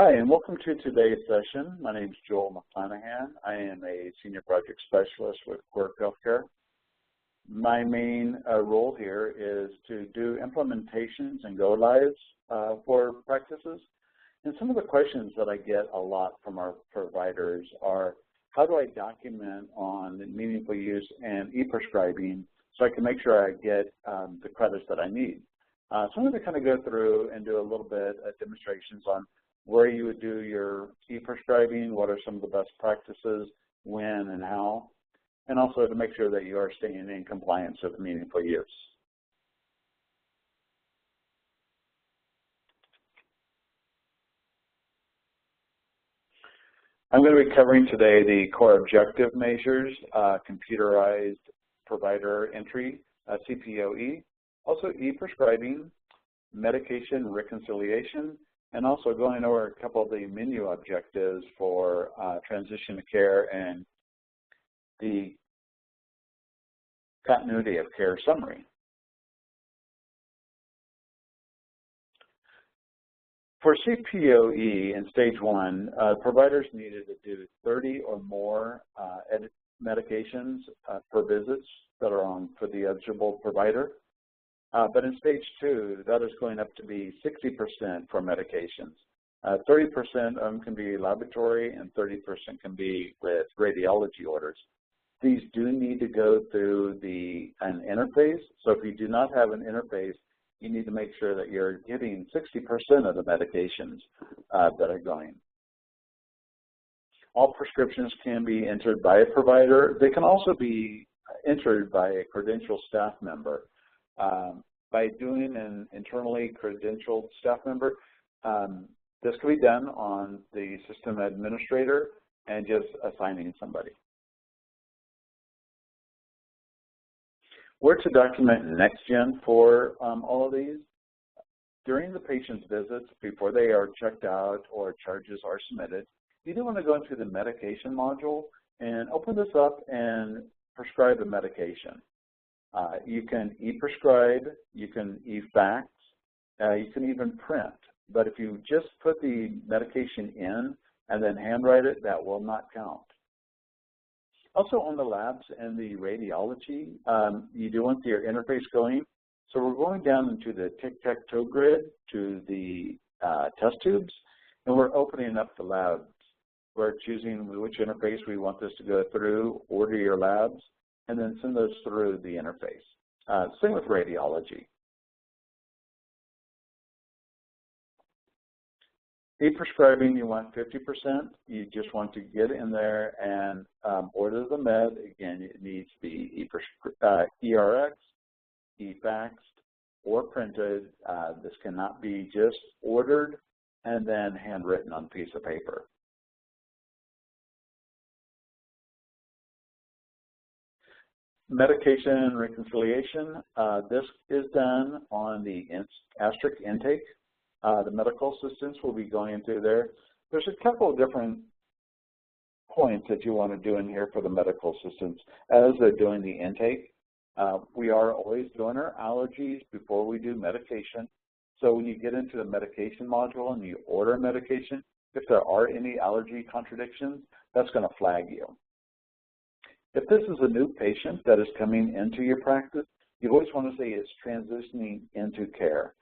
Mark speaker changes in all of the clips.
Speaker 1: Hi, and welcome to today's session. My name is Joel McClanahan. I am a Senior Project Specialist with Quirk Healthcare. My main role here is to do implementations and go-lives for practices. And some of the questions that I get a lot from our providers are, how do I document on meaningful use and e-prescribing so I can make sure I get the credits that I need? So I'm going to kind of go through and do a little bit of demonstrations on where you would do your e-prescribing, what are some of the best practices, when and how, and also to make sure that you are staying in compliance with meaningful use. I'm going to be covering today the core objective measures, computerized provider entry, CPOE, also e-prescribing, medication reconciliation, and also going over a couple of the menu objectives for transition to care and the continuity of care summary. For CPOE in stage 1, providers needed to do 30 or more medications per visits that are on for the eligible provider. But in stage 2, that is going up to be 60% for medications. 30% of them can be laboratory and 30% can be with radiology orders. These do need to go through an interface. So if you do not have an interface, you need to make sure that you're getting 60% of the medications that are going. All prescriptions can be entered by a provider. They can also be entered by a credentialed staff member. By doing an internally credentialed staff member, this can be done on the system administrator and just assigning somebody. Where to document NextGen for all of these? During the patient's visits, before they are checked out or charges are submitted, you do want to go into the medication module and open this up and prescribe a medication. You can e-prescribe, you can e-fax, you can even print. But if you just put the medication in and then handwrite it, that will not count. Also on the labs and the radiology, you do want your interface going. So we're going down into the tic-tac-toe grid to the test tubes, and we're opening up the labs. We're choosing which interface we want this to go through, order your labs, and then send those through the interface. Same with radiology. E-prescribing, you want 50%. You just want to get in there and order the med. Again, it needs to be ERX, e-faxed, or printed. This cannot be just ordered and then handwritten on a piece of paper. Medication reconciliation, this is done on the asterisk intake. The medical assistants will be going into there. There's a couple of different points that you want to do in here for the medical assistants as they're doing the intake. We are always doing our allergies before we do medication. So when you get into the medication module and you order a medication, if there are any allergy contradictions, that's going to flag you. If this is a new patient that is coming into your practice, you always want to say it's transitioning into care.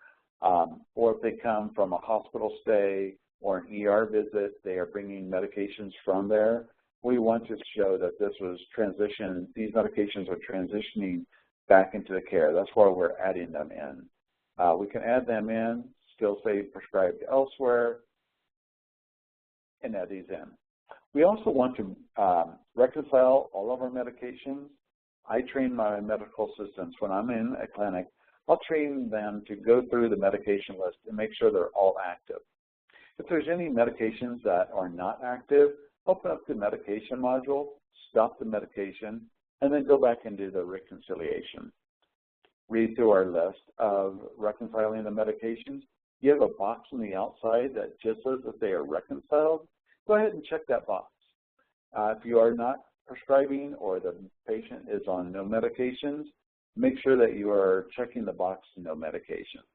Speaker 1: Or if they come from a hospital stay or an ER visit, they are bringing medications from there. We want to show that this was transition, these medications are transitioning back into the care. That's why we're adding them in. We can add them in, still say prescribed elsewhere, and add these in. We also want to reconcile all of our medications. I train my medical assistants when I'm in a clinic. I'll train them to go through the medication list and make sure they're all active. If there's any medications that are not active, open up the medication module, stop the medication, and then go back and do the reconciliation. Read through our list of reconciling the medications. You have a box on the outside that just says that they are reconciled. Go ahead and check that box. If you are not prescribing or the patient is on no medications, make sure that you are checking the box no medications.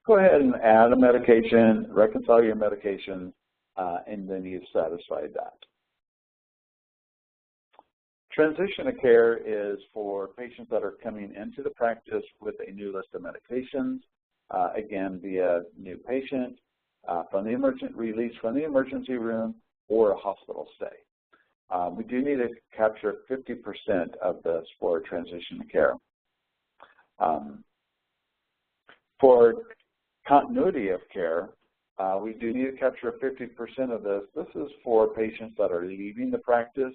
Speaker 1: go ahead and add a medication, reconcile your medication, and then you've satisfied that. Transition of care is for patients that are coming into the practice with a new list of medications, again, via new patient, from the release from the emergency room or a hospital stay. We do need to capture 50% of this for transition of care. For continuity of care, we do need to capture 50% of this. This is for patients that are leaving the practice.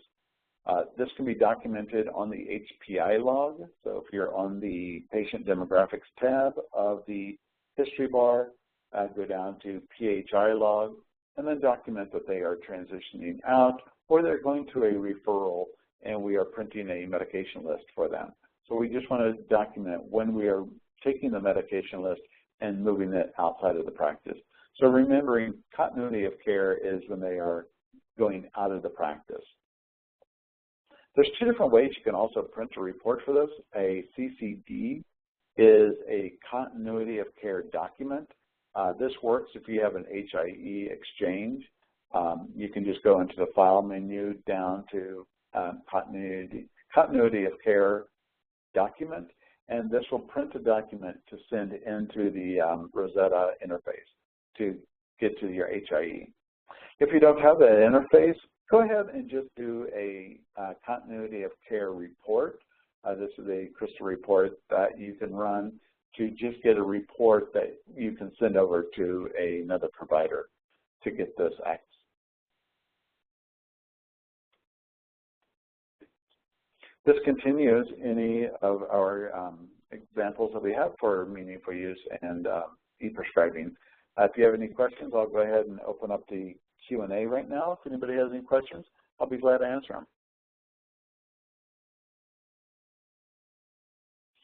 Speaker 1: This can be documented on the HPI log. So if you're on the patient demographics tab of the history bar, go down to PHI log and then document that they are transitioning out or they're going to a referral and we are printing a medication list for them. So we just want to document when we are taking the medication list and moving it outside of the practice. So remembering continuity of care is when they are going out of the practice. There's two different ways you can also print a report for this. A CCD is a continuity of care document. This works if you have an HIE exchange. You can just go into the file menu down to continuity of care document, and this will print a document to send into the Rosetta interface to get to your HIE. If you don't have that interface, go ahead and just do a continuity of care report. This is a crystal report that you can run to just get a report that you can send over to another provider to get this access. This continues any of our examples that we have for meaningful use and e-prescribing. If you have any questions, I'll go ahead and open up the Q&A right now. If anybody has any questions, I'll be glad to answer them.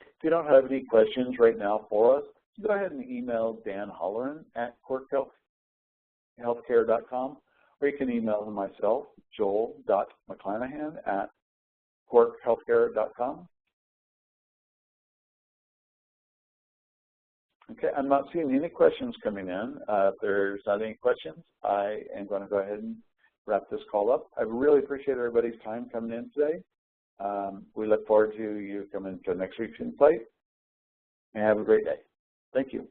Speaker 1: If you don't have any questions right now for us, go ahead and email Dan Holleran at quirkhealthcare.com, or you can email myself, joel.mcclanahan at quirkhealthcare.com. Okay, I'm not seeing any questions coming in. If there's not any questions, I am going to go ahead and wrap this call up. I really appreciate everybody's time coming in today. We look forward to you coming to next week's Insight, and have a great day. Thank you.